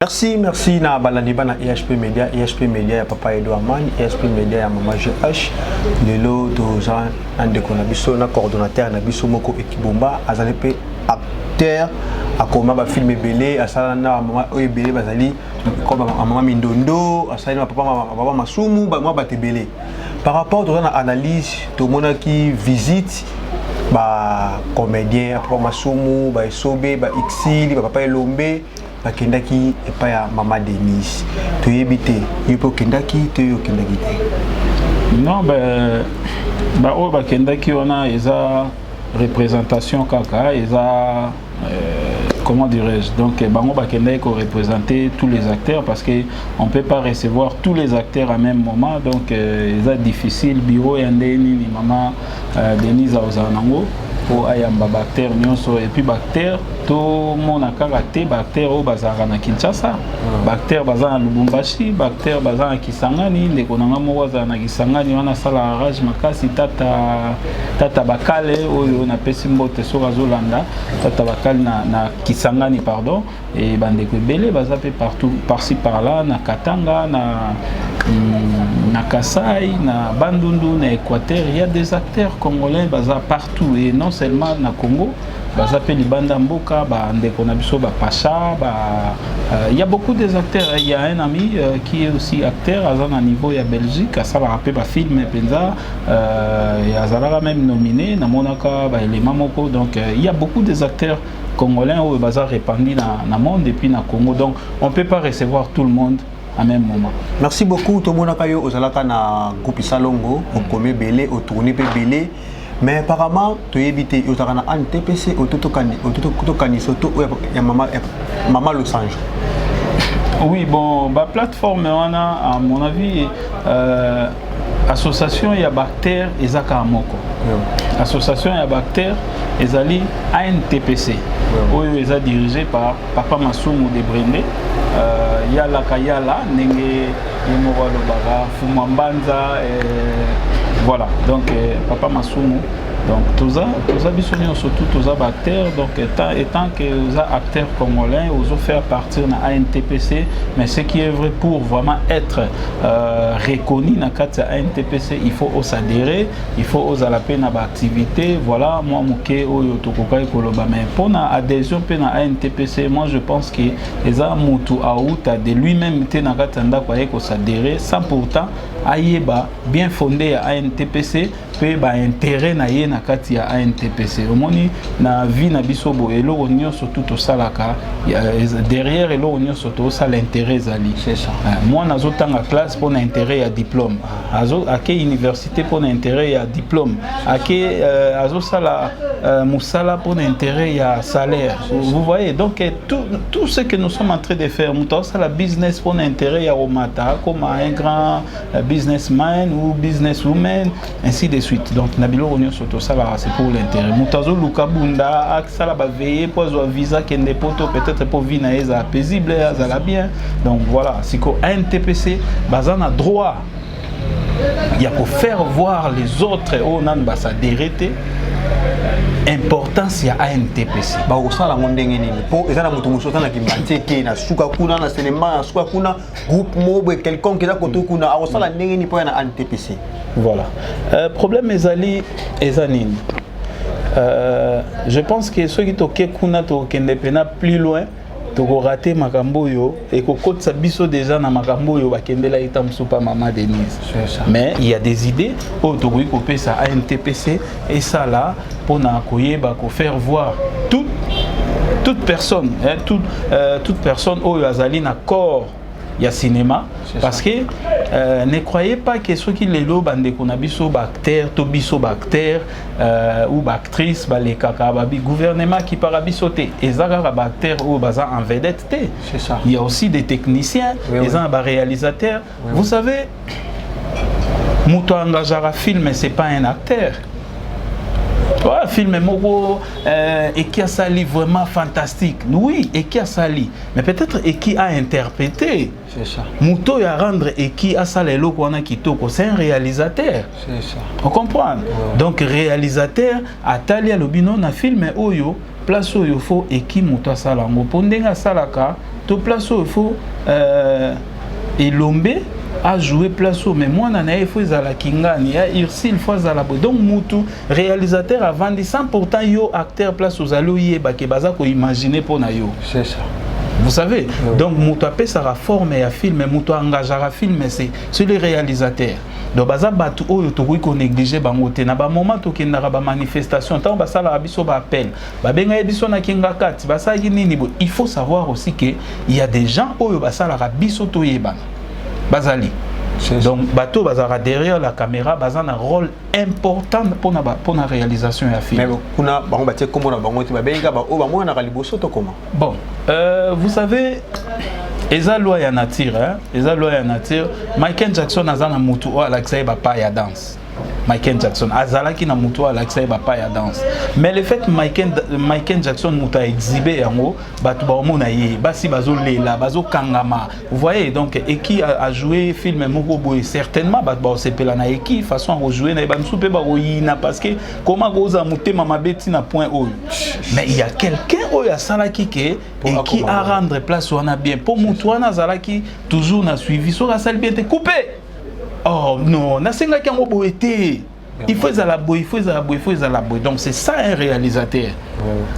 Merci na balaniba na EHP Media ya papa Edo Aman, EHP Media ya mama GH. Lelo toza andeko na biso na coordonnateur na biso moko ekibomba azalepe acteur akoma ba film belé asala na mama oyo belé bazali comme mama Mindondo asala na papa Masumu ba moi batebelé. Par rapport à la analyse to mona ki visite ba comédien papa Masumu ba Esobe ba Xili ba papa Elombe bakendaki epa ya mama Denise to yebite yepo kendaki to yo kendaki te. Non ba o bakendaki ona eza représentation kaka eza comment dirais-je, donc bango bakendaki ko représenter tous les acteurs parce que on peut pas recevoir tous les acteurs à même moment, donc eza difficile bureau yandeni ni mama Denise Auzanango pour ayamba bactère nyonso et puis bactère to mona karaté bactère au bazara na Kinshasa bactère bazana Lubumbashi bactère bazana Kisangani ndeko nanga mo bazana na Kisangani wana sala rage makasi tata bakale oyo na pesi mbote so razolanda tata bakale na Kisangani pardon et bandeko belé bazape partout par-ci par-là na Katanga na Kasai na Bandundu na Équateur il y a des acteurs congolais baza partout et non seulement na Congo bazape libanda mboka ba ndeko na biso ba Pacha il y a beaucoup des acteurs. Il y a un ami qui est aussi acteur à un niveau ya Belgique ça va rappeler ba film penza et azala même nominé na monaka ba élément moko donc il y a beaucoup des acteurs congolais au bazar répandus dans monde et puis na Congo donc on peut pas recevoir tout le monde à même moment. Merci beaucoup to monaka yo ozalaka na groupe Salongo au comé belé au tourner pe belé. Mais apparemment, tu évites un TPC au soto ya mama Los Angeles. Oui, bon, la plateforme, on a, à mon avis, association il y a bactère et Zakamoko. Association il y a bactère et Zali ANTPC. Oui, ils sont dirigés par Papa Masumu de Brende. Il y a la Kayala, Nenge, Yemoro Baga, Fumambanza. Voilà, donc Papa Masumu, donc tous ça bisogno surtout tous ça acteurs, donc étant que les acteurs congolais, ils ont fait partir de ANTPC, mais ce qui est vrai pour vraiment être reconnu dans le ANTPC, il faut s'adhérer, il faut oser la peine à l'activité, voilà, moi moké oyo tokokai koloba, mais pour l'adhésion à ANTPC, moi je pense que les amutu aouta de lui-même était dans le tanda kwa s'adhérer, sans pourtant ayeba bien fondé à ANTPC pe ba intérêt na ye na kati ya ANTPC omoni na vie na bisobo elo onyo surtout to salaka derrière elo onyo surtout ça l'intérêt zali c'est ça moi nazo tanga classe pour intérêt ya diplôme azo ake université pour intérêt ya diplôme ake azo sala musala pour intérêt ya salaire vous voyez donc tout ce que nous sommes en train de faire muto sala business pour intérêt ya omata comme un grand businessman ou businesswoman ainsi de suite. Donc Nabilo Onyo Soto ça c'est pour l'intérêt. Mutazo Lukabunda Aksala va veiller pour un visa qui est peut-être pour vivre paisible, ça bien. Donc voilà, c'est qu'au ANTPC, bazan a droit. Il y a pour faire voir les autres on a ambassadeurs importance ya ANTPC. Ba osala ngondenge nini po ezana mutu musota na kimateke na suka kuna na cinéma na suka kuna groupe mobo quelqu'un qui da koto kuna osala ndenge ni po na ANTPC. Voilà. Problème ezali ezanini. Je pense que ceux qui toke kuna to kende pena plus loin to rater makambo yo et ko kotsa biso déjà na makambo yo bakendela ita musupa mama Denise. Mais il y a des idées au to ko pesa ANTPC et ça là pour na koyeba ko faire voir toute personne toute personne au azali na corps il y a cinéma parce que ne croyez pas que ceux qui les lobent bande qu'on a biso bactère to biso bactère ou bactrice ba les kakababi gouvernement qui parabisoté et zagara bactère ou baza en vedette c'est ça il y a aussi des techniciens les réalisateurs vous savez muto engagera film mais c'est pas un acteur Ouais, film moko et qui a sali vraiment fantastique. Oui, et qui a sali, mais peut-être et qui a interprété. C'est ça. Mouto ya rendre et qui a sali loko wana kitoko, c'est un réalisateur. C'est ça. On comprend. Ouais. Donc réalisateur atali alobino na film oyo place oyo faut et qui mouto sala ngo pondenga salaka to place oyo faut elombe a joué place au mais moi nana il faut la kingani ya Ursule faut la donc mutu réalisateur a vendu sans pourtant yo acteur place aux aloye ba ke baza ko imaginer pour na yo. C'est ça. Vous savez, oui. Donc mutu appelle ça forme ya film mutu engagera film c'est le réalisateur. Donc baza batu oyo to ko négliger bango te na ba moment to kendaka ba manifestation tant ba sala biso ba appel ba benga biso na kinga kati ba sa nini il faut savoir aussi que il y a des gens oyo ba sala biso to yebana. Bazali. Donc, bateau bazara derrière la caméra, bazan un rôle important pour la réalisation de la film. Bon, vous savez, eza loi ya nature, eza loi ya nature. Michael Jackson azana mutu o alaxai ba pa ya danse. Michael Jackson azalaki na mutu o alaxai ba pa ya danse. Mais le fait Michael Jackson muta exhibé yango batu ba omona ye basi bazo lela bazo kangama. Vous voyez donc et qui a joué film moko boy certainement batu ba sepela na eki façon à jouer na ba msupe ba oyina parce que comment goza mutema mabeti na point oyo. Mais il y a quelqu'un oyo asalaki ke et qui a rendre place wana bien pour mutu wana azalaki toujours na suivi so asali bien te coupé. Oh non, na senga ki ngo boete. Il faut la boy, il faut la boy, il faut la boy. Donc c'est ça un réalisateur.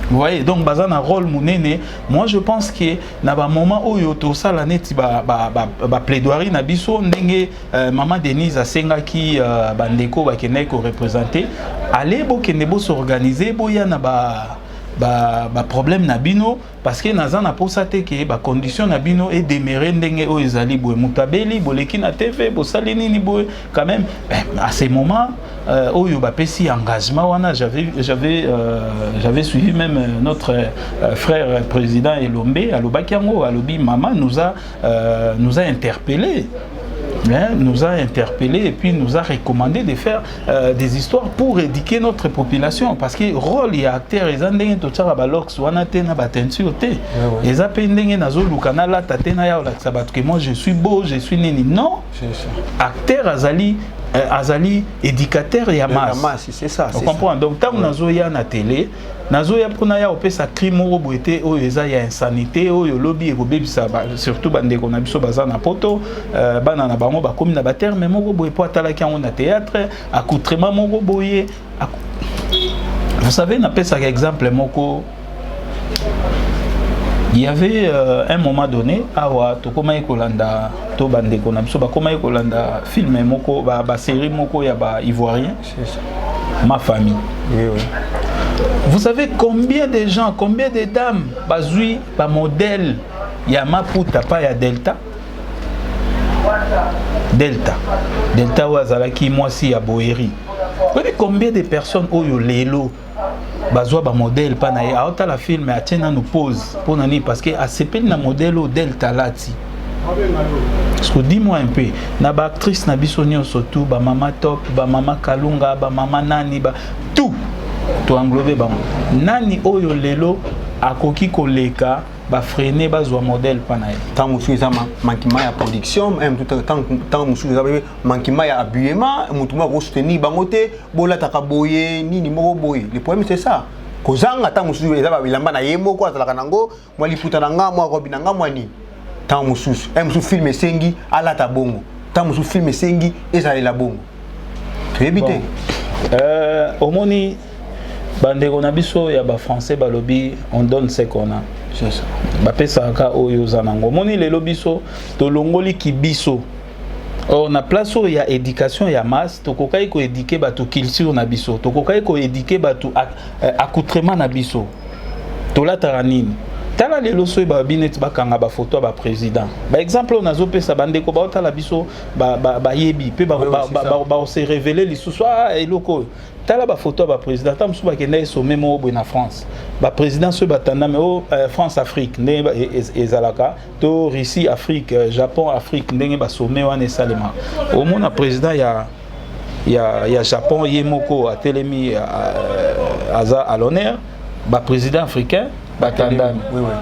Vous voyez, donc bazan un rôle mounene. Moi je pense que na ba moment où yoto ça la neti ba plaidoirie na biso ndenge maman Denise a senga ki bandeko ba keneko représenter. Allez bo kenebo s'organiser bo ya na ba problème na bino parce que naza na posate ke ba condition na bino et demeurer ndenge o ezali boy mutabeli boleki na TV bo salini ni boy quand même à ces moments oyo ba pesi engagement wana j'avais suivi même notre frère président Elombe alobaki yango alobi maman nous a interpellé. Nous a interpellés et puis nous a recommandé de faire des histoires pour éduquer notre population parce que rôle et acteur ils ont des totsara balox wana te na batenture te ils appellent ndenge nazo lukana la tatena ya la sabat que moi je suis beau je suis nini non acteur azali éducateur ya masse c'est ça on comprend donc tant nazo ya na télé nazo ya pona ya opesa crime o boete o eza ya insanité o yo lobby ko bebisa surtout bande ko na biso baza na poto bana na bango ba komi na ba terme moko boye po atala ki on na théâtre accoutrement moko boye vous savez na pesa exemple moko il y avait un moment donné awa to koma ekolanda to bande ko na biso ba koma ekolanda film moko ba série moko ya ba ivoirien ma famille oui. Vous savez combien de gens, combien de dames bazui ba modèle ya Maputa pa ya Delta wazalaki mwasi ya Boeri. Vous voyez combien de personnes oyo lelo bazwa ba modèle pa na ya auta la film a tena nous pose pour nani parce que a sepel na modèle au Delta lati. Parce que dis-moi un peu, na ba actrice na bisonio surtout ba mama top, ba mama Kalunga, ba mama nani ba tout to englober ba nani oyo lelo akoki koleka ba freiner ba zo modèle panaye tant musu za manquement ya production même tout tant musu za manquement ya habillement mutuma ko soutenir bango te bola takaboye nini moko boye le problème c'est ça kozanga tant musu za ba bilamba na yemo ko azalaka nango mwa liputa na nga mwa ko binanga mwa ni tant musu musu film sengi ala ta bongo tant musu film sengi ezali bongo to éviter omoni bandeko na biso ya ba français balobi on donne ce qu'on a c'est ça ba pesa ka oyo zanango moni lelo biso to longoli ki biso on a place où il y a éducation ya masse to kokai ko éduquer batu culture na biso to kokai ko éduquer batu accoutrement na biso to la taranine tala lelo so ba binet bakanga ba photo ba président ba exemple on azo pesa bandeko ba tala biso ba yebi pe ba se révéler lisusu eloko tala ba photo ba président tam so ba kenda sommet mo bo na France ba président so batanda mais au France Afrique ndenge ezalaka to Russie Afrique Japon Afrique ndenge ba sommet wana salema au mona président ya il y a Japon Yemoko à Telemi à l'honneur, bah président africain, bah Tandami. Oui, oui.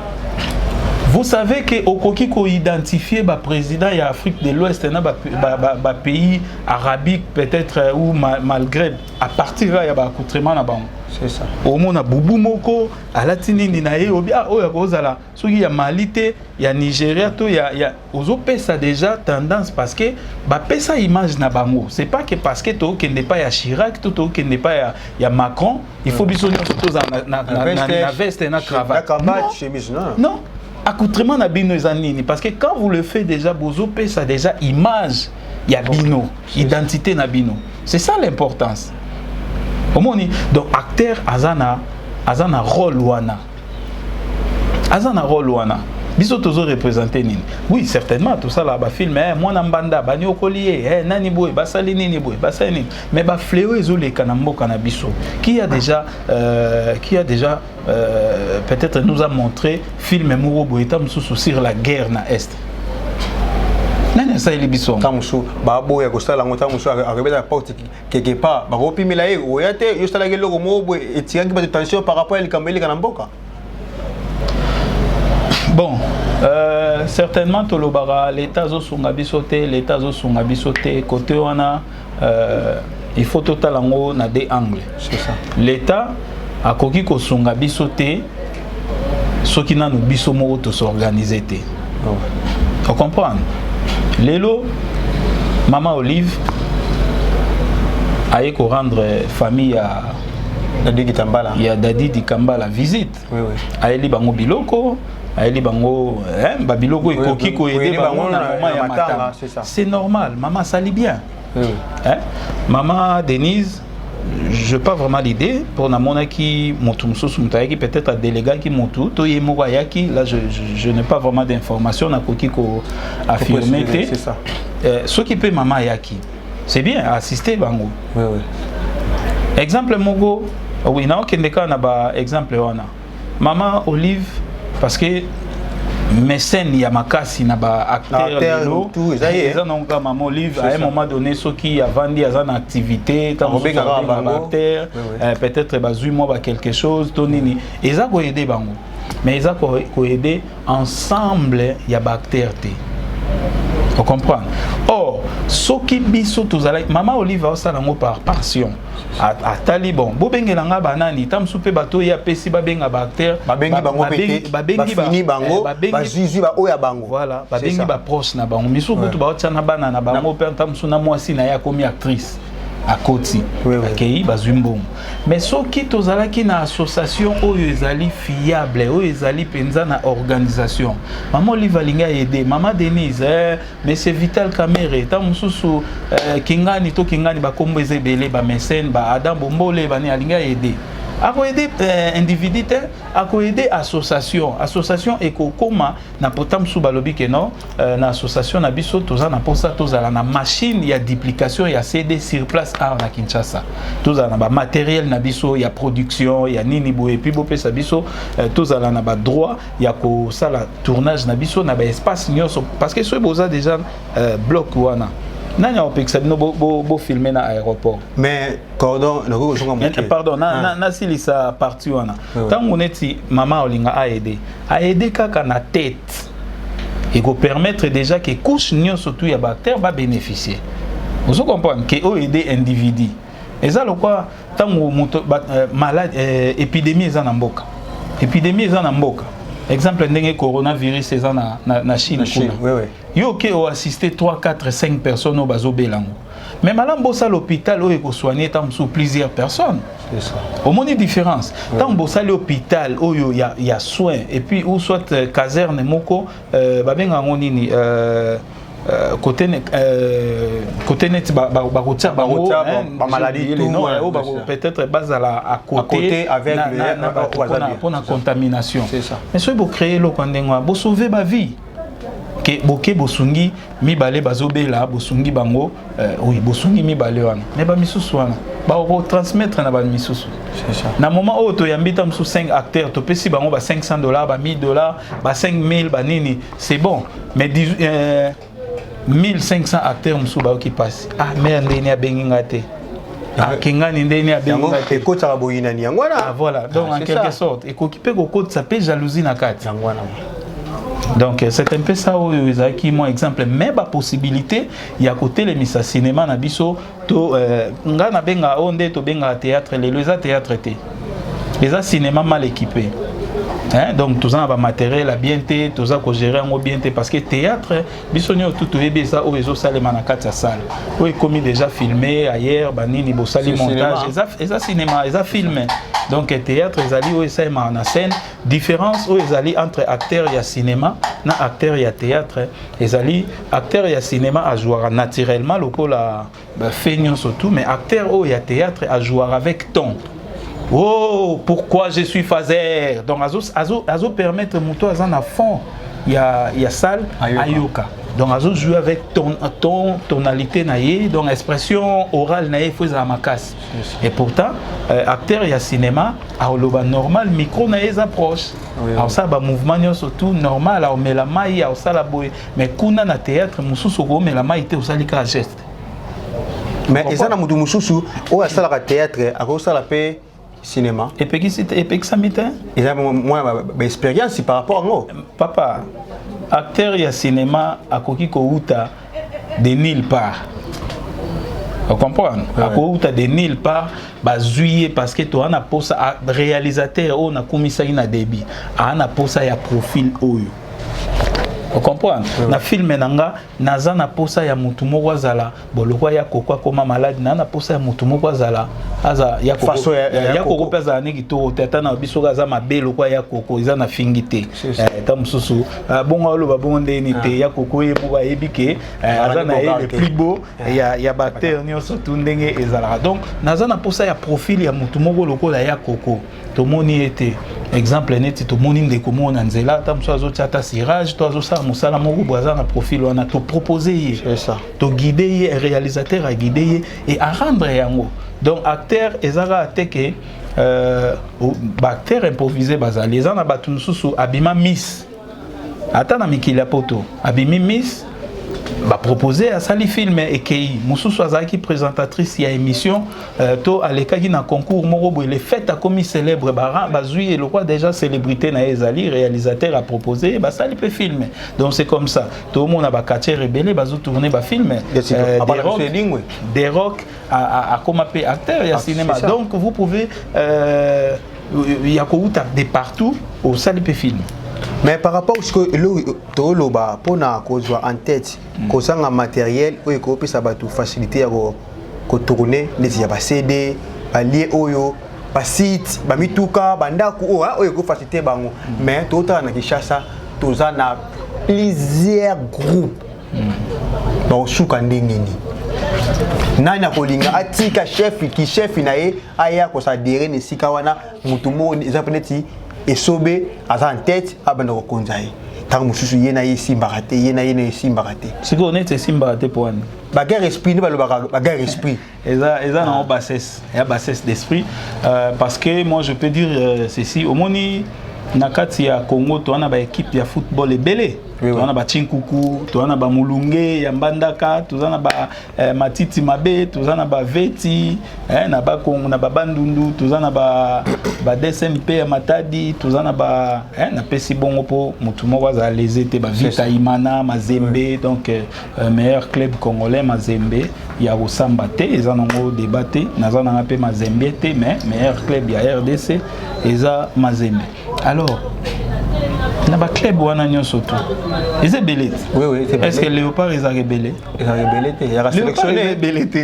Vous savez que au Koki ko identifier ba président de l'Afrique de l'Ouest na ba pays arabique peut-être ou malgré à partir là il y a ba accoutrement na bango. C'est ça. Au monde bubu moko alatini ni na ye obia o ya kozala soki ya Malite ya Nigeria to ya ozo pesa déjà tendance parce que ba pesa image na bango. C'est pas que parce que to que n'est pas ya Chirac to que n'est pas ya Macron, il faut biso surtout na veste na cravate. Na chemise non. Non. Accoutrement na bino ezanini parce que quand vous le faites déjà bozo pesa déjà image ya bino, identité na bino. C'est ça l'importance. Donc acteur azana rôle wana. Azana rôle wana. Biso tozo représenter nini. Oui, certainement tout ça là ba film moi na mbanda bani okolié nani boy basali nini boy basali nini mais ba fléau ezole kana mboka na biso qui a déjà peut-être nous a montré film moko boy tamsusu sur la guerre na est. Nani ça ili biso tamusu babo ya kosala ngota musu akabeta porte quelque part ba kopimela ye oyate yo sala geloko mo boy etiaki ba tension par rapport à likameli kana mboka. Bon, certainement tolobara l'état zo sunga bisoté, l'état zo sunga bisoté côté wana il faut totalango na des angles. C'est ça. L'état a koki ko sunga bisoté soki na no biso moko to s'organiser té. On comprend. Lelo Maman Olive a ko rendre famille à Dadi Kitambala. Il y a Dadi Dikambala visite. Oui oui. Aeli bango biloko aeli bango babiloko ekoki ko aider bango na moment ya matanga. C'est normal, maman sali bien. Oui. Hein? Maman Denise, je n'ai pas vraiment l'idée pour na mona qui motumsusu mutayaki peut-être à délégué qui motu to yemo yaki là je n'ai pas vraiment d'informations na koki ko affirmer. C'est ça. Ce qui peut maman yaki. C'est bien assister bango. Oui oui. Exemple mogo oui na okendeka na ba exemple wana. Maman Olive parce que mécène ya makasi na ba acteur lelo tout ils ont donc Maman Olive à un moment donné ceux qui a vendu à une activité tant acteur peut-être bazui moi ba quelque chose tonini ils a ko aider bango mais ils a ko aider ensemble ya ba acteur té. On comprend. Or, ce qui biso tozala Maman Olive a ça par passion. À Talibon, Bobengelanga banani, tam soupe bato ya pesi babenga bakter, babengi bango pété, babengi bango, bazuzu ba oya bango. Voilà, babengi ba proche na bango. Misu kutu ba otana bana na bango pe tam suna mwasi na ya komi actrice. À côté, akei bazumbom. Mais ce qui tozala ki na association oyo ezali fiable, oyo ezali penza na organisation. Maman Olive alinga aider, Maman Denise, Monsieur Vital Kamere, tam mususu kingani to kingani ba kombo ezebele ba mécène ba Adam Bombole bani alinga aider. Ako aider individu te, ako aider association ekokoma na potam sou balobi ke non na association na biso toza na posa tozala na machine ya duplication ya CD sur place na Kinshasa. Tozala na ba matériel na biso ya production ya nini boye puis bopesa biso tozala na ba droit ya ko sala tournage na biso na ba espace nyonso parce que so boza déjà bloc wana. Nanya opeksa no bo filmer na aéroport. Mais cordon pardon na silisa parti wana. Tango neti Maman Olinga a aider kaka na tête. Et go permettre déjà que couche nyon surtout ya bactère va bénéficier. Vous comprenez que o aider individu. Et ça le quoi tango malade épidémie eza na mboka. Épidémie eza na mboka. Exemple ndenge coronavirus eza na Chine kuna. Oui oui. Yo ke o assister 3 4 5 personnes au bazo belango. Mais malambo ça l'hôpital o eko soigner tam sous plusieurs personnes. C'est ça. Au moins une différence. Tant bossa l'hôpital o yo y a soin et puis ou soit caserne moko ba benga ngonini côté net ba maladie peut-être bazala à côté avec pour la contamination. C'est ça. Mais si vous créez le condamnement, vous sauvez ma vie. Que boké bosungi mi balé bazobela bosungi bango oui bosungi mi balé wana mais ba misusu wana ba ko transmettre na ba misusu. C'est ça. Na moment où to yambita msu 5 acteurs to pesi bango ba $500 ba $1000 ba 5000 ba nini c'est bon mais 1500 acteurs musu ba qui passent ah mais ndeni abenginga te kingani ndeni abenginga te ko tsaka boyina ni ngwana voilà donc en quelque sorte et ko kipe ko code ça peut jalousie na kati ngwana. Donc c'est un peu ça où qui mon exemple mais ba possibilité il y a côté les misa cinéma na biso to ngana benga onde to benga théâtre les théâtre té les cinéma mal équipé. Hein? Donc tout ça va matériel à bien té, tout ça qu'on gérer en bien té parce que théâtre bisonio tout est ça au réseau salle manakata salle. Oui comme déjà filmé ailleurs banini bo sali montage et ça cinéma et ça filmé. Donc théâtre ils allaient où ça en scène différence où ils allaient entre acteur et cinéma na acteur et théâtre ils allaient acteur et cinéma à jouer naturellement le coup la feignant surtout mais acteur où il y a théâtre à jouer avec ton. Oh, pourquoi je suis phaser? Donc, Azo permettre mon toit à fond. Il y a salle Ayoka. Donc, Azo joue avec ton tonalité naïe, donc expression orale naïe, faut à ma casse. Et pourtant, acteur il y a cinéma, alors normal, micro naïe approche. Alors ça, bah mouvement surtout normal, alors mais la maille, alors ça la boue. Mais kuna na théâtre, moussou sogo, mais la maille était au salika geste. Mais et ça na moudou moussou, ou à ça la théâtre, à cause ça la paix. Cinéma. Et puis ça m'était. Et ça moi expérience par rapport à moi. Papa, acteur il y a cinéma à koki ko uta de nulle part. Vous comprenez? À koki de nulle part, bah juillet parce que toi on a posé réalisateur on a commis ça in a débit. On a posé ya profil oyo. Vous comprenez? Na film nanga naza na posa ya mutu moko azala boloko ya kokwa koma malade na posa ya mutu moko azala aza ya façon ya koko pesa niki to tata na biso kaza mabelo kwa ya koko iza na fingite ta mususu bongo lo babonde ni te ya koko ye moko ebike aza na le plus beau ya bactère nyonso tu ndenge ezala donc naza na posa ya profil ya mutu moko lokola ya koko to moni était exemple neti to moni ndeko mona nzela ta muso azo tata sirage to azo sa musala moko boza na profil wana to proposer c'est ça to guider réalisateur à guider et à rendre yango donc acteur ezaka ateke acteur improvisé bazali ezana batu mususu abima miss ata na mikili poto abimi miss ba proposer à sali film et kei mususu azaki présentatrice ya émission to alekaki na concours moko les fêtes a commis célèbre bazui et le roi déjà célébrité na ezali réalisateur a proposé ba sali peut filmer donc c'est comme ça tout le monde a ba quartier rebelle bazo tourner ba film des rock à comme appelé acteur et cinéma donc vous pouvez il y a de partout au sali peut filmer. Mais par rapport à ce que le pour en tête, un matériel où ça va tout faciliter à tourner, les CD, lié au site, mituka, bandaku, faciliter bango. Mais tout en Kinshasa, tout ça na plusieurs groupes. Donc soukandengeni. Nana kolinga atika chef qui chef nae aya ko sa dere ne sikawana mutumo zapeneti et sobe à en tête à ben reconnaître tant mususu yena yesimbaraté yena yesimbaraté si on est simbaraté pour un bagarre esprit ne bagarre esprit et ça non bassesse il y a bassesse d'esprit parce que moi je peux dire ceci au moni nakati ya Congo to ana ba équipe ya football ebele to ana ba Chinkuku to ana ba Mulunge ya Mbandaka to ana ba Matiti Mabe to ana ba Veti na ba Kongo na ba Bandundu to ana ba DSMP ya Matadi to ana ba na pesi bongo po mutu moko za lezete ba Vita Imana Mazembe donc meilleur club congolais Mazembe ya Osamba te ezana ngo débatté nazana ngape Mazembe te mais meilleur club ya RDC eza Mazembe. Alors, il y a un club où on a surtout. Ils sont belés. Oui, oui, c'est est-ce que Léopard est rebellé? Il est rebellé. Il a sélectionné.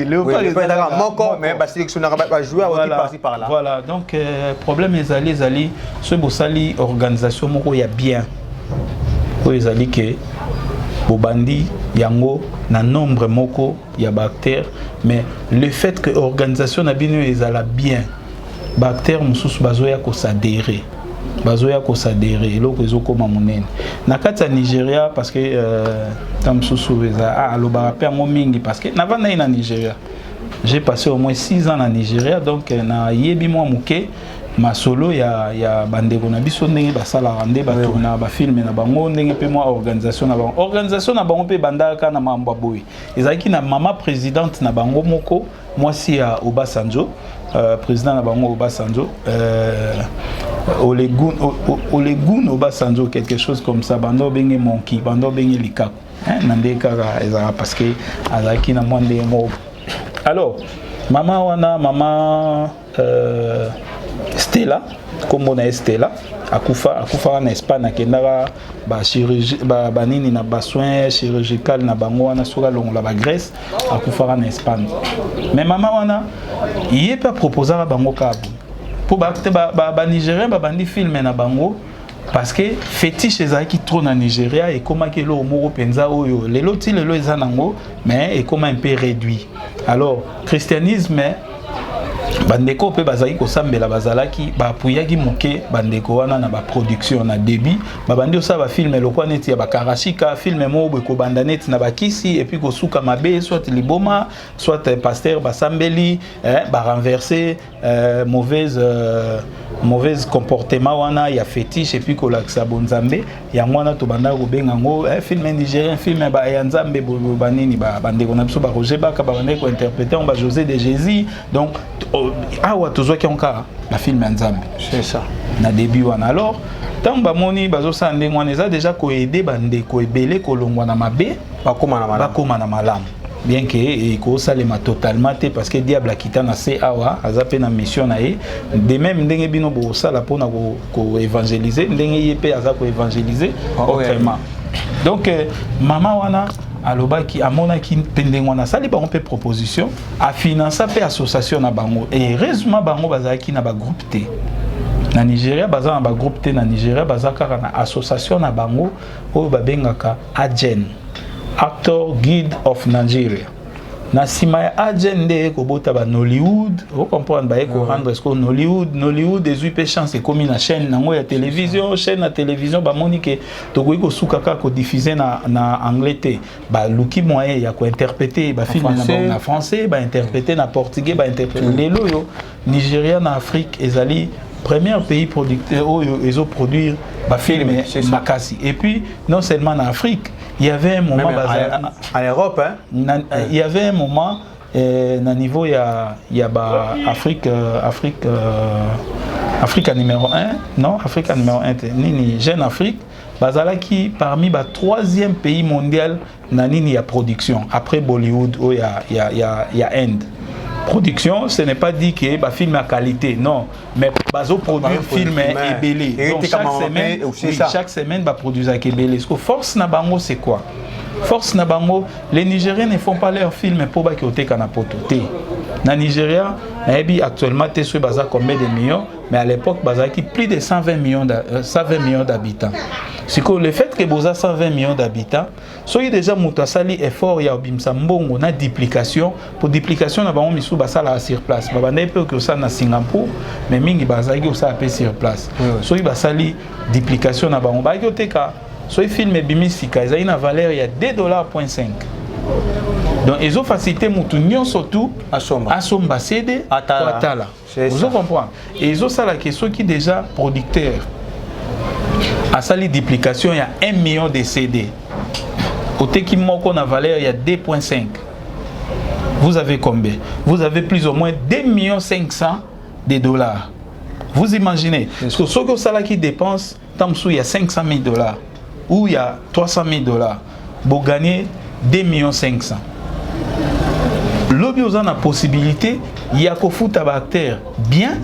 Léopard est encore, mais il sélectionné pas jouer par-ci par-là. Voilà, donc problème est allé, ce bossali organisation moko ya bien. Ils allé que Bobandi, Yango, na nombre moko ya bactères, mais le fait que l'organisation n'a bien, bactères mususu bazoya ko s'adhérer. Bazoya ko s'adhérer loko ezokoma monene na kati ya Nigeria parce que tam susu eza aloba pe ngo mingi parce que na vanda na Nigeria j'ai passé au moins 6 ans en Nigeria donc na yebi moi muke masolo ya bandeko na biso ndenge basala rande batuna ba film na bango ndenge pe moi organisation na bango pe bandaka na mambo boy ezaki na mama présidente na bango moko mwasi ya Obasanjo président na bango Obasanjo Olegun Obasanjo quelque chose comme ça bando benge monkey bando benge likako nande kaka ezala parce que azaki na mwande mo alors mama Stella comme on a Stella akufa en Espagne akendaka ba chirurgie ba nini na ba soins chirurgical na bango wana soka longola ba Grèce akufa en Espagne mais mama wana il pas proposer à bango kabu pour ba Nigérien ba bandi filmer na bango parce que fétiche ezaki trop na Nigeria et comment que lo moko penza oyo lelo ti lelo ezanango mais et comment un peu réduit alors christianisme bandeko pe bazali ko sambela bazalaki ba puyaki moke bandeko wana na ba production na débit ba bandi osa ba filmer lokwa neti ya ba karashika filmer mo ko banda neti na ba kisi et puis ko suka mabe soit liboma soit pasteur ba sambeli ba renverser mauvaise comportement wana ya fétiche et puis ko laksa bonzambe ya mwana to banda ko benga ngo film nigérien film ba ya nzambe banini ba bandeko na biso ba Roger Baka ba bandeko interpréter on ba José de Jésus donc awa tozwaki encore la film nzambe c'est ça na début wana alors tant ba moni bazo sa ndenge wana eza déjà ko aider bandeko ebele ko longwa na mabe bakoma na malamu bien que et ko salema totalement parce que diable a quitté na se awa azape na mission na ye de même ndenge bino bo sala pona ko évangéliser ndenge yepe azako évangéliser autrement donc mama wana alobaki amonaki pendenge wana sali bango pe proposition a financer pe association na bango et heureusement bango bazaki na ba groupe T na Nigeria baza na ba groupe T na Nigeria bazaka na association na bango oyo babengaka AGEN Actor Guild of Nigeria na sima ya AGEN de ko bota ba Nollywood vous comprendre ba ko rendre ce que Nollywood des 8 chances comme na chaîne nango ya télévision chaîne na télévision ba monique to ko suka ka ko diffuser na anglais te ba luki moyen ya ko interpréter ba film na français ba interpréter na portugais ba interpréter lelo yo Nigeria na Afrique ezali premier pays producteur oyo ezo produire ba film makasi et puis non seulement en Afrique il y avait un moment en Europe il y avait un moment na niveau ya ba Afrique numéro 1 non Afrique numéro 1 nini Jeune Afrique bazalaki parmi ba troisième pays mondial na nini ya production après Bollywood ou ya Inde. Production, ce n'est pas dit que bah film à qualité, non, mais bazo produire film et belé. Donc chaque semaine bah produire avec belé. Parce que force na bango c'est quoi? Force na bango, les Nigériens ne font pas leurs films pour ba kiote kana poto. Na Nigeria, actuellement t'es sur baza combien de millions, mais à l'époque baza qui plus de 120 millions d'habitants. C'est que le fait que boza 120 millions d'habitants, soyez déjà mutasali effort ya obimsa mbongo na duplication pour duplication na bango misu basala sur place. Baba na peu que ça na Singapour, mais mingi baza ki ça appelé sur place. Soyez basali duplication na bango ba yoteka. Soyez film bimisika, ils ont une valeur il y a $2.5. Donc ils ont facilité mutu nyon surtout asomba cédé atala. Vous comprenez? Et ils ont ça la question qui déjà producteur à sali duplication il y a 1 million de CD. Au qui manque en valeur il y a 2.5. Vous avez combien? Vous avez plus ou moins 2,5 millions $. Vous imaginez? Parce que ceux qui dépensent, il y a 500 000 $ ou il y a 300 000 $. Vous gagnez 2,5 millions $. L'objet vous a la possibilité, il y a qu'au foot à acteur bien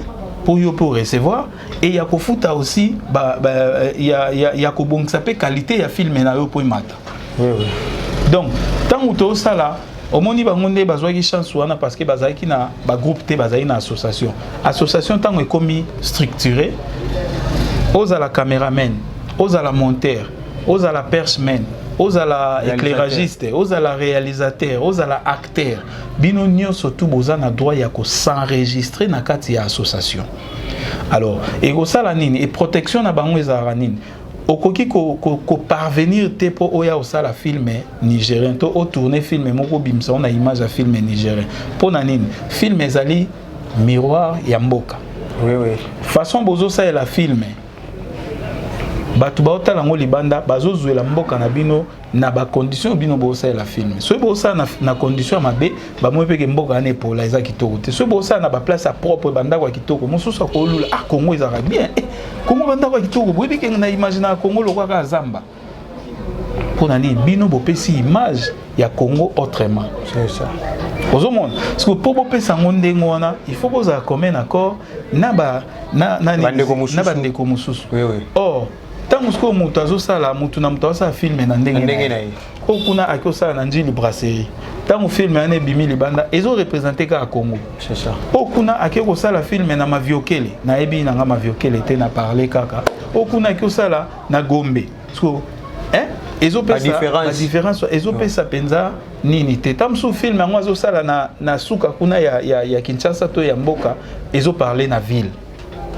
pour recevoir et il y a qu'au foot aussi, il y a qu'au bon ça peut qualité il y a film et pour mata. Donc tant que tout ça là, au moins il va monter besoin de chance parce que bazai qui na ba groupe T bazai na association tant que commis structuré, aux à la caméraman, aux à la monteur, aux à la percheman, aux à la éclairagiste, aux à la réalisateur, aux à la acteur. Bino nyo surtout bozana droit ya ko s'enregistrer na kati ya association. Alors, et ko sala nini et protection na bango ezara nini. Okoki ko parvenir te po oya osala film nigérien to o tourner film moko bimsa on a image à film nigérien. Po na nini film ezali miroir ya mboka. Oui, oui. Façon bozo ça la film. Batu ba otala ngo libanda bazo zuela mboka na bino na ba condition bino bo ça la film. So bo ça na condition mabe ba mo peke mboka na epola eza kitoko te. So bo ça na ba place propre banda kwa kitoko. Mosusu ko lula ah Congo eza bien. Congo banda kwa kitoko bo peke na imaginer Congo lokwa ka Zamba. Pour nani bino bo pesi image ya Congo autrement. C'est ça. Au monde parce que pour pesa ngonde ngona il faut poser un commun accord na ba na bandeko mususu. Oui oui. Or tant que mutu azosala mutu na mutu azosala filme na ndenge na ye okuna akosala na njili brasserie tant filme ane bimi libanda ezo représenter ka Congo. C'est ça. Okuna akosala filme na maviokele na ebi na nga maviokele te na parler kaka okuna akosala na Gombe so ezo pesa la différence ezo pesa penza nini te tamsu film yango azosala na suka kuna ya Kinshasa to ya mboka ezo parler na ville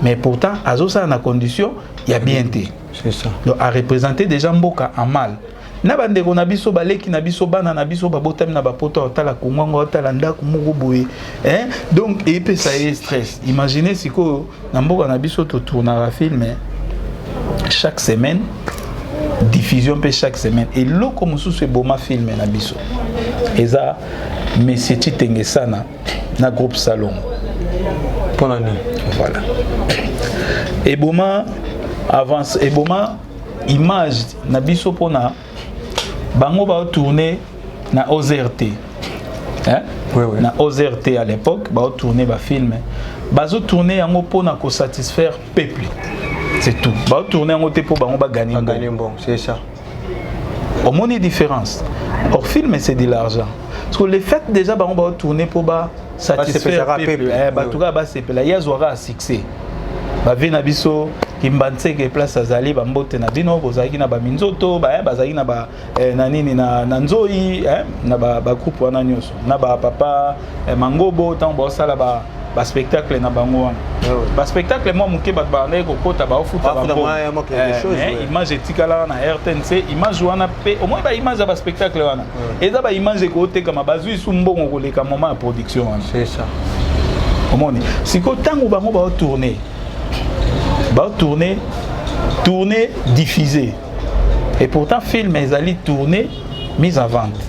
mais pourtant azosala na condition ya bien te. C'est ça. Donc à représenter déjà mboka en mal na bandeko na biso baleki na biso bana na biso babotami na bapoto otala kongongo otala ndako moko boye donc epesa ye stress. Imaginez siko na mboka na biso to tourner un film chaque semaine diffusion pe chaque semaine et loko mususu eboma film na biso eza Monsieur Chitengesana na groupe Salon pour année voilà eboma avance eboma image na biso pona bango ba tourner na OZRT hein oui oui na OZRT à l'époque ba tourner ba film bazo tourner yango pona ko satisfaire peuple. C'est tout. Bah tourner en côté pour bah on va gagner bon, c'est ça. Au moins une différence. Or film c'est de l'argent. Parce que le fait déjà bah on va tourner pour bah satisfaire peuple. Bah tout cas bah c'est là il y a zora succès. Bah vina biso kimbanse ke place azali ba mbote na bino bozaki na ba minzoto ba bazaki na ba na nini na nzoi na ba groupe wana nyoso na ba papa mangobo tant ba sala ba spectacle na bango wana ba spectacle moi muke ba bana ko kota ba ofuta ba image etikala na RTNC image wana pe au moins ba image ba spectacle wana eza ba image ko teka ma bazui su mbongo ko leka moment ya production wana. C'est ça. Au moins siko tango bango ba tourner diffusé et pourtant film ezali tourner mise en vente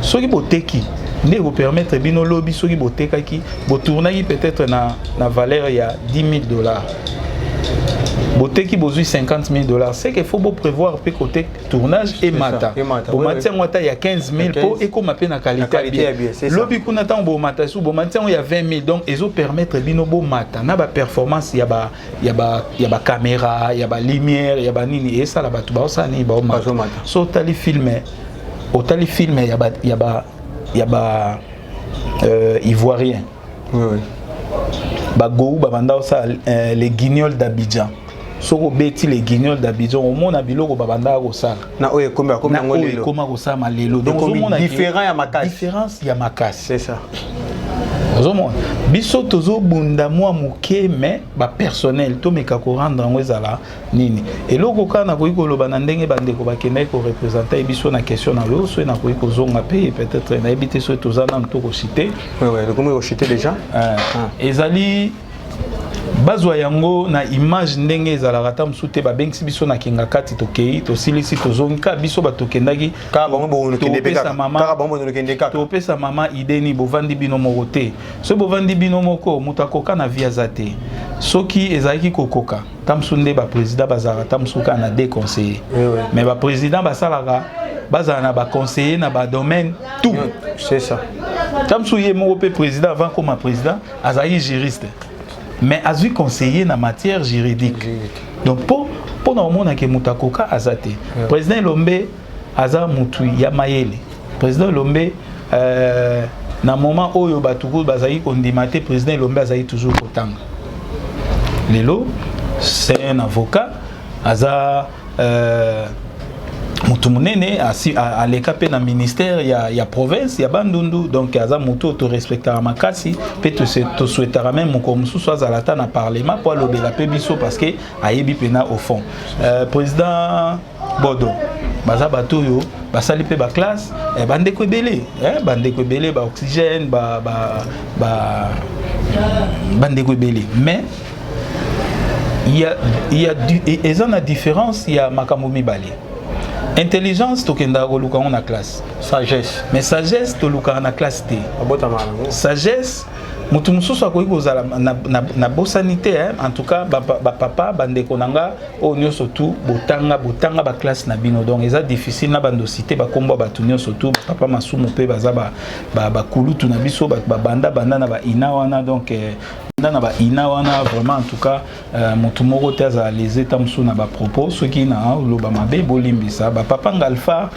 soki boteki ne vous permettre bino lobby soki botekaki botournaki peut-être na valeur ya $10,000 boteki bozui $50,000 c'est qu'il faut prévoir pe côté tournage et mata bon matin ngota ya 15,000 pour ekoma pe na qualité bien lobby kuna tant bon mata sou bon matin ya 20,000 donc ezo permettre bino bo mata na ba performance ya ba caméra ya ba lumière ya ba nini et ça la ba tu ba ça ni ba mata so tali filmer ya ba ivoirien oui oui ba go ba banda ça les guignols d'Abidjan. Soko beti les guignols d'Abidjan au monde biloko babanda ko sala na oye komba ngolelo koma ko sala malelo donc au monde différent ya makasi différence ya makasi c'est ça ozomona biso tozo bunda mwa muke mais ba personnel to meka ko rendre ngo ezala nini eloko kana ko ikoloba na ndenge bandeko bakenda ko représenter biso na question na lo so na ko ikozonga pe peut-être na ebité so tozana mtoko cité oui oui comment ko cité déjà ezali bazwa yango na image ndenge ezalaka ta msute babengisi biso na kinga kati tokei tosilisi tozonka biso batokendaki kaka bango bonokende kaka bango bonokende kaka topesa mama ideni bovandi bino moko te so bovandi bino moko moto akoka na via za te soki ezalaki kokoka tamsu nde baprésident bazalaka tamsuka na des conseillers mais baprésident basalaka bazala na baconseiller na badomaine tout c'est ça tamsu ye moko pe président avant comme président azalaki juriste mais azui conseiller na matière juridique donc pour na omona ke mutakoka azate président Lombe aza mutu ya mayele président Lombe na moment oyo batuko bazali kondimate président Lombe azali toujours kotanga lelo c'est un avocat aza mutu munene à l'écapé na ministère ya province ya bandundu donc aza mutu to respectera makasi pe to souhaitera même mon comme sous soit à na parlement pour lobela pe biso parce que ayebi pena au fond président Bodo baza bato yo basali pe ba classe bandeko ebele ba oxygène ba bandeko ebele mais il y a une différence, il y a Makamomi Bali. Intelligence, tu as en classe. Sagesse. Mais sagesse, tu as en classe. Sagesse, mutu mususu akoki kozala na bosanité, en tout cas papa bandeko nanga o nyonso tu botanga ba classe na bino, donc eza difficile na bando cité ba kombo ba tunyo surtout papa masumu pe baza ba kulutu na biso ba banda na ba ina wana, donc na ba ina wana vraiment en tout cas mutu moko te za les états musu na ba propos ceux qui na lo ba mabe bolimbisa ba papa ngalfa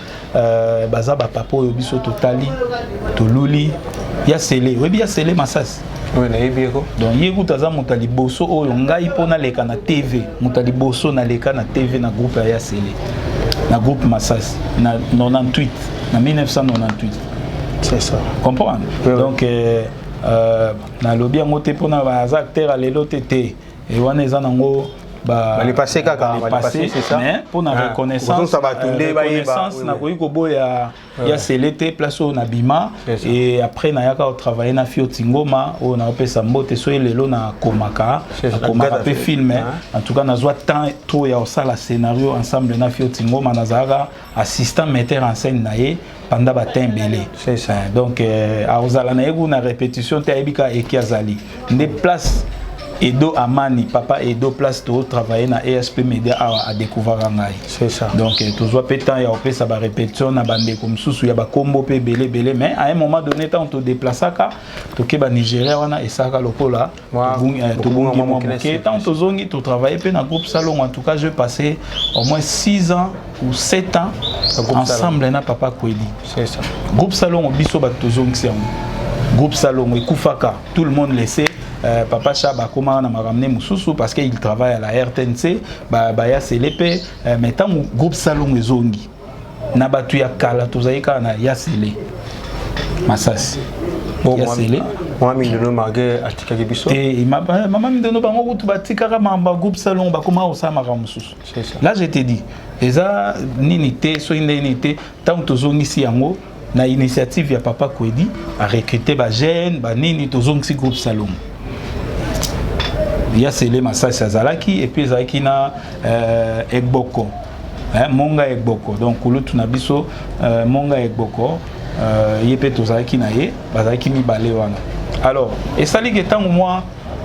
baza ba papa oyo biso totali toluli ya sele webi ya sele masasi. Oui, na yebiko. Donc yego taza mutali boso oyo ngai pona leka na TV, mutali boso na leka na TV na groupe ya sele. Na groupe Masasi na 98 na 1998. C'est ça. Comprendre? Oui, donc na lobby ngote pona ba acteur lelo tete et wana eza nango ba les passé kaka c'est ça, mais pour la reconnaissance na koiko boya ya selete place au nabima et après na yaka travailler na Fioti Ngoma on a opesa mbote so lelo na komaka pe film en tout cas na zwa temps trop ya osala scénario ensemble na Fioti Ngoma na zara assistant metteur en scène naé pendant batembele, c'est ça. Donc a ozala na yego na répétition te ebika ekiazali des places Edo Amani, papa Edo place to travailler na ESP Media à découvrir ngai. C'est ça. Donc toujours pétant ya opé ça va répétition na bande comme susu ya ba combo pe belé mais à un moment donné tant to déplaçaka to ke ba Nigeria wana et ça ka lokola to bungi mo ke tant to zongi to travailler pe na groupe salon, en tout cas je passé au moins 6 ans ou 7 ans ensemble na papa Kwedi. C'est ça. Groupe salon biso ba to zongi c'est groupe salon et Koufaka, tout le monde laissait papa Chaba comment on m'a ramené Moussoussou parce qu'il travaille à la RTNC ya CLP mais tant groupe salon ezongi na batu ya kala tozaika na ya sele Masasi ya sele moi mindono marge atika kibiso et maman mindono bango kutu batika mamba groupe salon ba comment osama ka Moussoussou. C'est ça. Là je te dis eza nini te so nini te tant tozongi si yango na initiative ya papa Kwedi a recruter ba jeune ba nini tozongi groupe salon. Il y a Sele Masasi Azalaki et puis Zaki na Egboko, Monga Egboko. Donc Kulutu Nabiso Monga Egboko, Yepe Tozaki na ye, Bazaki mi balé wana. Alors, et ça li getan au moins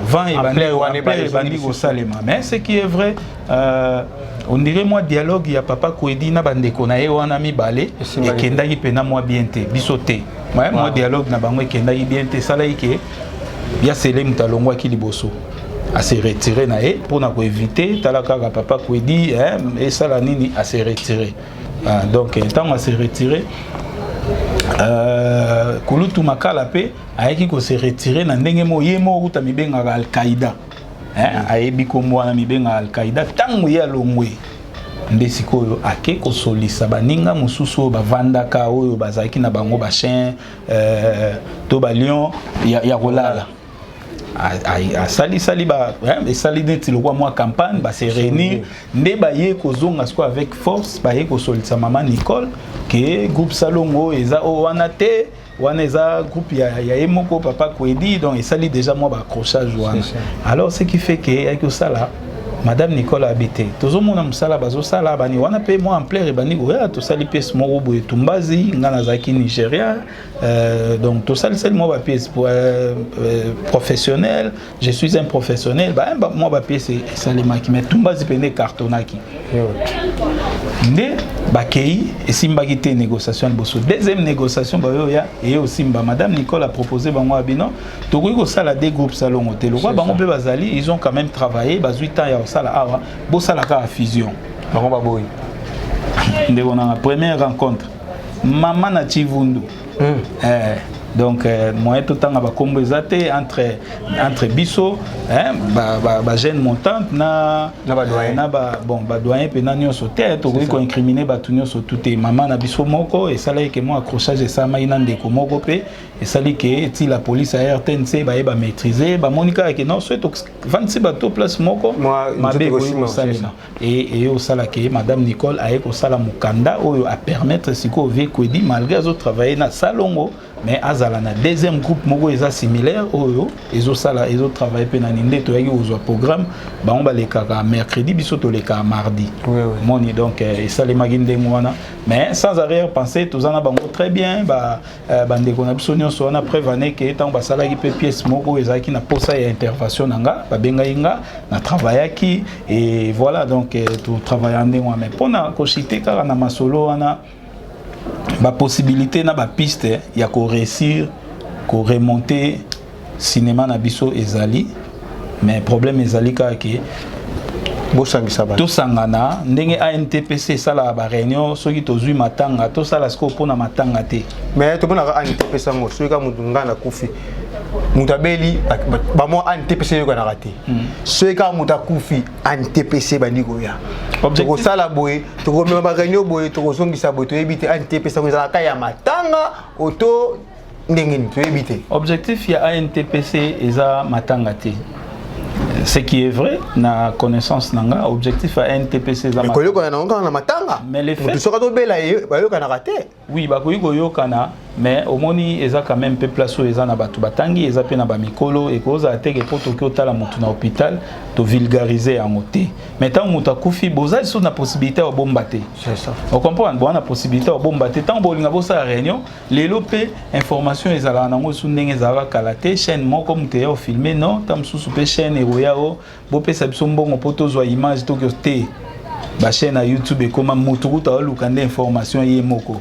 20 et bandi au Salema. Mais ce qui est vrai, on dirait moi dialogue il y a papa Kwedi na bandeko na ye wana mi balé et kendaki pena moi bienté bisoté. Moi dialogue na bango kendaki bienté sala ike ya Sele mutalongwa ki liboso. À se retirer pour éviter talaka papa Kwedi et ça la nini à se retirer donc tant à se retirer Kulutu makala pe ayeki ko se retirer na ndenge mo yemo uta mibenga Al-Qaïda ayebi ko mwana mibenga Al-Qaïda tangu ya longwe ndesiko ake ko solisa baninga mususu bavandaka oyo bazaki na bango ba chien to ba lion ya rolala a sali ba et sali neti le moi campagne ba se réunir nde ba ye ko zonga sko avec force ba ye ko solisa maman Nicole que groupe salongo eza o wana te wana eza groupe ya emoko papa Kwedi, donc et sali déjà moi ba accrochage wana. Alors ce qui fait que avec ça là Madame Nicole a habité. Tous mon amsala bazo sala bani wana pe moi en plaire bani goya to sali pièce moro boy tumbazi ngana zaki Nigeria donc to sali moi ba pièce pour professionnel, je suis un professionnel moi ba pièce sali maki mais tumbazi pene cartonaki. Né bakei et simba qui était négociation bosso deuxième négociation ba ya et aussi Madame Nicole a proposé bango abino to ko sala des groupes salon hôtel quoi bango pe bazali ils ont quand même travaillé bas 8 ans ya sala awa bo sala ka fusion bango ba boy ndeko na première rencontre maman na Chivundu donc moi tout temps ba kombo ezate entre biso ba jeune montante na ba doyen pe na nyonso te to ko incriminer ba tunyoso tout et maman na biso moko et sala que moi accrochage et ça maina ndeko moko pe et sali que ti la police à RTNC ba maîtriser ba monika que non soit 26 bateau place moko mabe ko salina et au sala que madame Nicole a ko sala mukanda oyo a permettre siko ve Kwedi malgré zo travailler na salongo mais azala na deuxième groupe moko eza similaire oyo ezosala ezotravaille pe na ninde toyaki kozwa programme bango balekaka mercredi biso toleka mardi moni donc esalemaki ndenge wana mais sans arrière-pensée tozana bango très bien bandeko na biso nyonso wana prévane ke ntango basalaki pe pièce moko ezalaki na posa ya intervention na nga babengaki nga na travaillaki et voilà donc totravaille ndenge wana mais mpona kochite kaka na masolo wana ba possibilité na ba piste ya ko réussir ko remonter cinéma na biso ezali mais problème ezali ka ke bosangisa ba to sangana ndenge ANTPC sala ba réunion soki tozui matanga to sala sko pona matanga te mais to pona ANTPC ngo soki ka mutungana na kufi mutabeli ba mo ANTPC yo kana raté soki ka mutakufi ANTPC bandiko ya objectif sala boy to ko me ba réunion boy to ko zongisa boy to ebite ANTPC ngo zala ka ya matanga auto ndenge ni to ebite objectif ya ANTPC eza matanga te. Ce qui est vrai, na connaissance nanga, objectif à NTPC za matanga. Mais les faits, oui, mais au moni eza quand même peu place où eza na batu batangi, eza pe na ba mikolo et cause a teke poto ki otala mutu na hôpital to vulgariser en moté. Mais tant muta kufi boza so na possibilité au bombaté. C'est ça. On comprend bon na possibilité au bombaté tant bolinga bosa réunion, lelo pe information ezala na ngo su ndenge ezala kalaté chaîne moko muté au filmer non, tam su pe chaîne e oyao, bo pe sa biso mbongo poto zo image to ki te. Ba chaîne na YouTube et comment mutu kuta olukande information ye moko.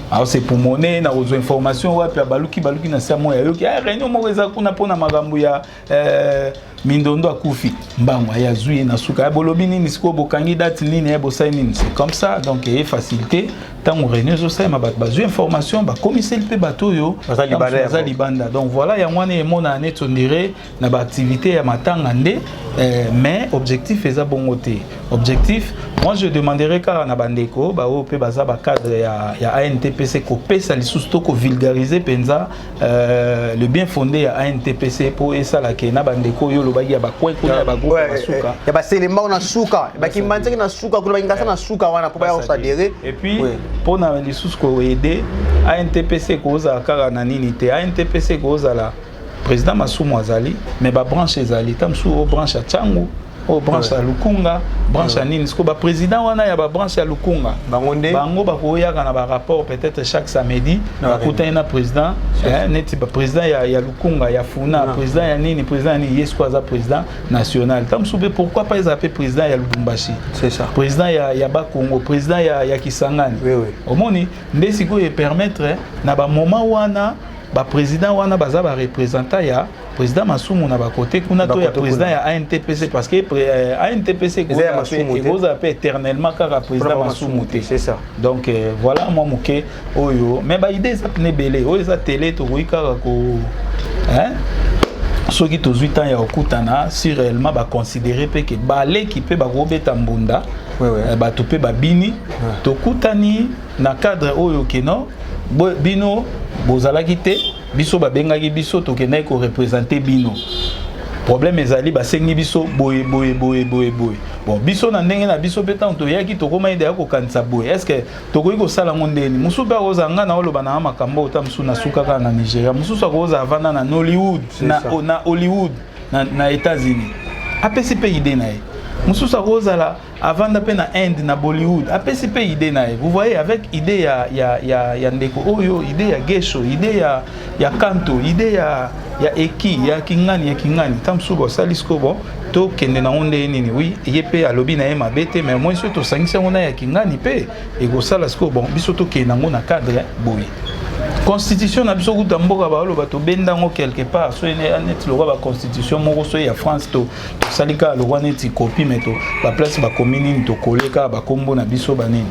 Alors c'est pour monnaie na aux informations ouais puis baluki na samo ya yoki réunion mo eza kuna pona magambo ya mindondo akufi mbango ya zui na suka ya bolobi nini siko bokangi date nini ya bosai nini c'est comme ça donc il y a facilité tant réunion zo sai ma bazu information ba commissaire pe bato yo za libanda donc voilà ya mwana mona net on dirait na ba activité ya matanga nde mais objectif eza bongote objectif moi je demanderais car na bandeko ba o pe baza ba cadre ya ANTPC ko pesa lisusu to ko vulgariser penza le bien fondé ya ANTPC pour esa la ke na bandeko yo lobaki ya ba coin kuna ba groupe ba suka ya ba selemba na suka ba kimbanze na suka kuna ba ngasa na suka wana pour ba osadere et puis pour na lisusu ko aider ANTPC ko za kara na nini te ANTPC ko za la président Masumu azali mais ba branche ezali tamsu o branche ya Tsangu o branche ya Lukunga branche ya nini siko ba président wana ya ba branche ya Lukunga bango ba koyaka na ba rapport peut-être chaque samedi ba kutana président neti ba président ya Lukunga ya Funa président ya nini président ni yesko za président national tamsu be pourquoi pas ils appellent président ya Lubumbashi c'est ça président ya Bakongo président ya Kisangani omoni ndesiko e permettre na ba moment wana ba président wana baza ba représentant ya président Masumu na ba côté kuna to ya président ya ANTPC parce que ANTPC goza appelle éternellement car président Masumu c'est ça donc voilà moi muke oyo mais ba idée ça ne belé oyo za télé to wika ko hein soki to 8 ans ya okutana si réellement ba considérer pe que ba l'équipe ba robeta mbunda ba to pe ba bini to kutani na cadre oyo keno bino bozalaki te biso babengaki biso tokendaki ko représenter bino problème ezali basengi biso boye bon biso na ndenge na biso petan toyaki tokoma ide ya kokanisa boye est-ce que tokoki kosala ngo ndeni mususu akozanga na oloba na makambo ota mususu na suka kaka na Nigeria mususu akoza avanda na Hollywood na Hollywood na États-Unis apesi pe ide na ye mususu akozala avanda pe na Inde na Bollywood apesi pe ide na ye vous voyez avec idée ya ndeko oyo idée ya gesho idée ya kanto idée ya eki ya kingani tamsu bo salisko bo to kende na onde nini oui yepe alobi na ye mabete mais moi surtout sangisa ngona ya kingani pe ego sala sko bon biso to kende ngo na cadre boy constitution na biso kuta mboka ba loba to bendango quelque part so net lo ba constitution moko so ya France to salika lo wana ti copie meto ba place ba commune to koleka ba kombo na biso banini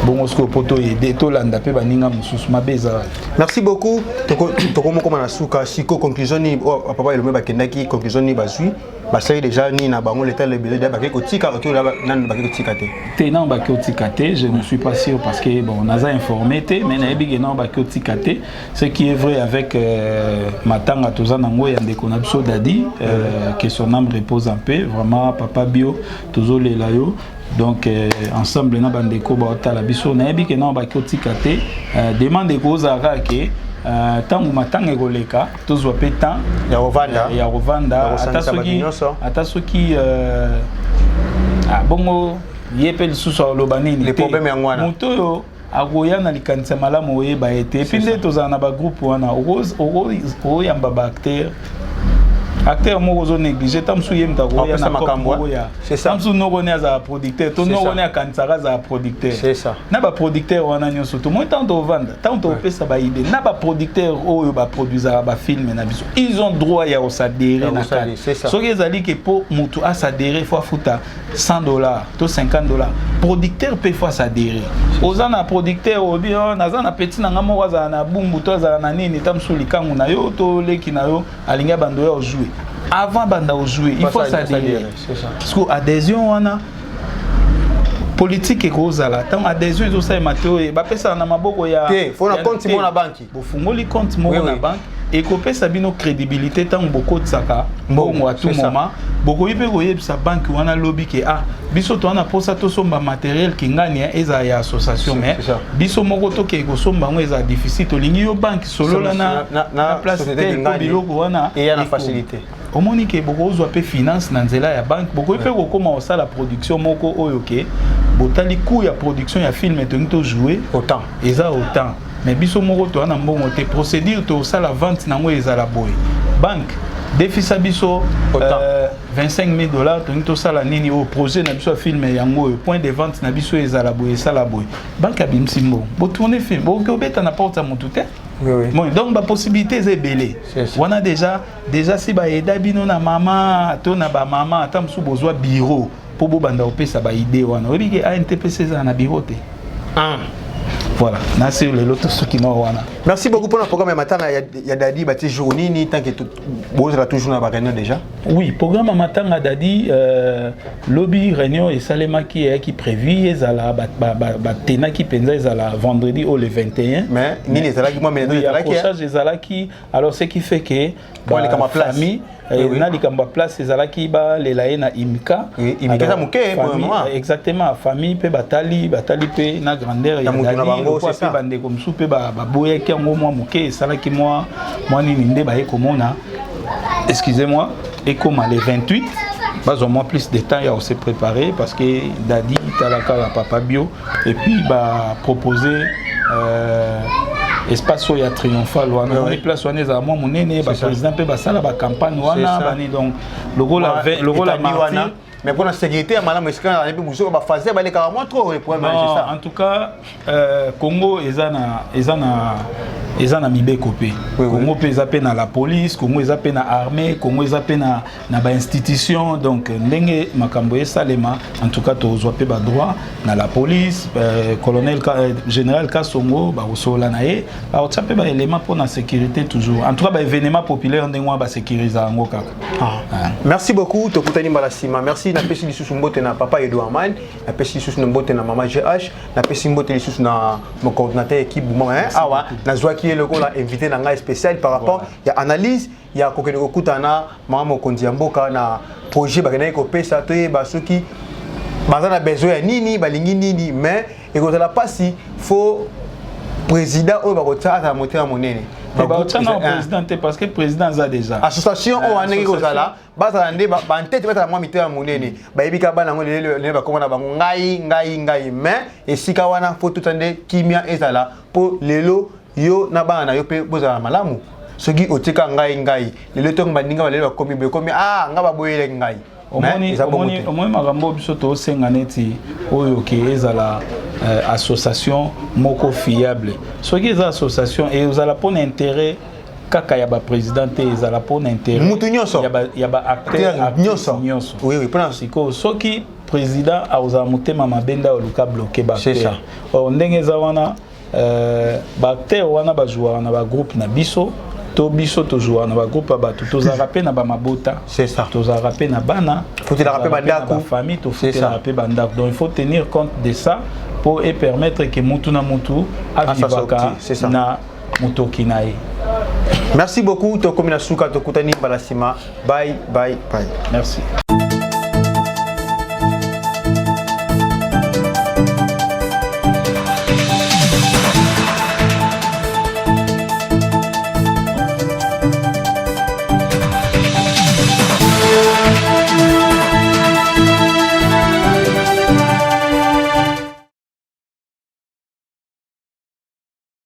bongo sko poto aider to landa pe baninga mususu mabeza. Merci beaucoup toko moko na suka siko conclusion ni papa elome ba kendaki conclusion ni bazui basali déjà ni na bango l'état le besoin ba ko tika to nan ba ko tika te non ba ko tika te je ne suis pas sûr parce que bon on a informé te mais na bigi non ba ko tika te ce qui est vrai avec matanga tozana ngo ya ndeko na biso dadi que son âme repose en paix vraiment papa bio tozole la yo donc ensemble na bandeko ba otala biso na yebi ke na ba kotika te demande ko za ka ke tant ou matin egoleka tozwa pe temps ya Rwanda ata soki bongo yepel susu lobanini les problèmes yangwana moto yo agoya na likanisa malamu oyeba ete puis nde tozala na bagroupe wana oyamba baacteur acteur moko ozo négligé tamsu ye muta koya na makambo ya tamsu noko ne aza producteur to noko ne akanisaka aza producteur c'est ça na ba producteur wana nyonso to moi tanto vendre tanto pesa ba idée na ba producteur oyo ba produisera ba film na biso ils ont droit ya s'adhérer na kati soki ezali ke po mutu a s'adhérer faut futa $100 to $50 producteur peut faut s'adhérer oza na producteur obi naza na petit na ngamo waza na bumbu to za na nini tamsu likangu na yo to leki na yo alinga bando ya jouer. Avant banda jouer, il faut s'adhérer. Parce que adhésion wana politique et kozala. Tant adhésion zo sa mateo e ba pesa na maboko ya faut na compte mo na banki. Bo fungoli compte mo na banque et ko pesa bino crédibilité tant boko tsaka mbongo à tout moment. Boko ipe ko yebisa banque wana lobby ke biso to wana posa to somba matériel ki ngani eza ya association mais biso moko to ke ko somba ngo eza difficile to lingi yo banque solo na place de biloko wana et na facilité. Au moins que beaucoup ont peu finance dans la banque beaucoup ils peuvent commencer la production moko oyoke botali coût ya production ya film et to jouer autant et ça autant mais biso moko to na mbongo te procédure to ça la vente nango ezala boy banque déficit biso $25,000 to sala nini au projet na biso film yango point de vente na biso ezala boy sala boy banque abimsimbo bo tourner film bo ko beta na porte mon tout oui. Bon, donc la possibilité est belée. On a déjà si ba eda bino na maman, to na ba maman, atam sou besoin bureau pour bo banda opé ça ba idée wana. Obi ke ANTPC za na bureau te. Voilà, na c'est le loto qui no wana. Merci beaucoup pour le programme matin ya Dadi bati journée ni tant que vous êtes toujours na ba réunion déjà. Oui, programme matin à Dadi lobby réunion et Salema qui prévu ezala ba tena qui penza ezala vendredi au le 21. Mais ni les ezala qui moi mais les ezala qui alors ce qui fait que pour les famille na likamba place ezalaki ba lela na imka imka muke pour le moment exactement famille pe batali pe na grandeur ya dali ko pe bande comme sou pe ba boye ki ngo moi muke esalaki moi nini nde ba ekomona excusez-moi et comme les 28 bas au moins plus de temps à se préparer parce que Dadi talaka la papa bio et puis ba proposer espace ya triomphal wana on place wana za moi monene ba président pe ba sala ba campagne wana bani donc le rôle la martyr mais pour la sécurité à madame escana et puis vous ba fazer ba les carrément trop le problème c'est ça en tout cas Congo ezana mibe kopé Congo pe zape na la police Congo zape na armée Congo zape na ba institution donc ndenge makambo salema en tout cas to zope ba droit na la police colonel général Kasongo ba osola na ye ba otsape ba élément pour la sécurité toujours en tout cas ba événement populaire ndenge ba sécuriser ngo kaka. Merci beaucoup to kutani balasima merci na pesi lisusu mbote na papa Edouard Man na pesi lisusu mbote na maman GH na pesi mbote lisusu na mon coordinateur équipe Bouma awa na zwaki le ko la invité na ngai spécial par rapport ya analyse ya kokene kokutana mama mokonzi ya mboka na projet bakena ko pesa to ba soki bazana besoin ya nini balingi nini mais ekozala pasi faut président o bakota ata moteur monene président parce que président a déjà association o anenge kozala bazala nde ba ntete bata mwa mitera monene bayebika bana ngo le ba komona bango ngai mais esika wana faut tout ande kimia ezala po lelo yo na bana yo pe bozala malamu soki otika ngai lelo to bandinga ba lelo komi nga ba boyele ngai omoni makambo biso to senga neti oyo ke ezala association moko fiable soki eza association et ezala pona intérêt kaka ya ba président te ezala pona intérêt mutu nyonso ya ba acteur nyonso oui pona siko soki président auza mutema mabenda oluka bloquer ba c'est ça ndenge eza wana ba acteur wana ba joueur na ba groupe na biso to biso to joueur na ba groupe ba to za rappel na ba mabota c'est ça to za rappel na bana faut te rappeler bandako famille to faut te rappeler bandako donc il faut tenir compte de ça pour permettre que mutu na mutu avivaka na mutoki nae. Merci beaucoup to komina suka to kutani balasima bye. Merci.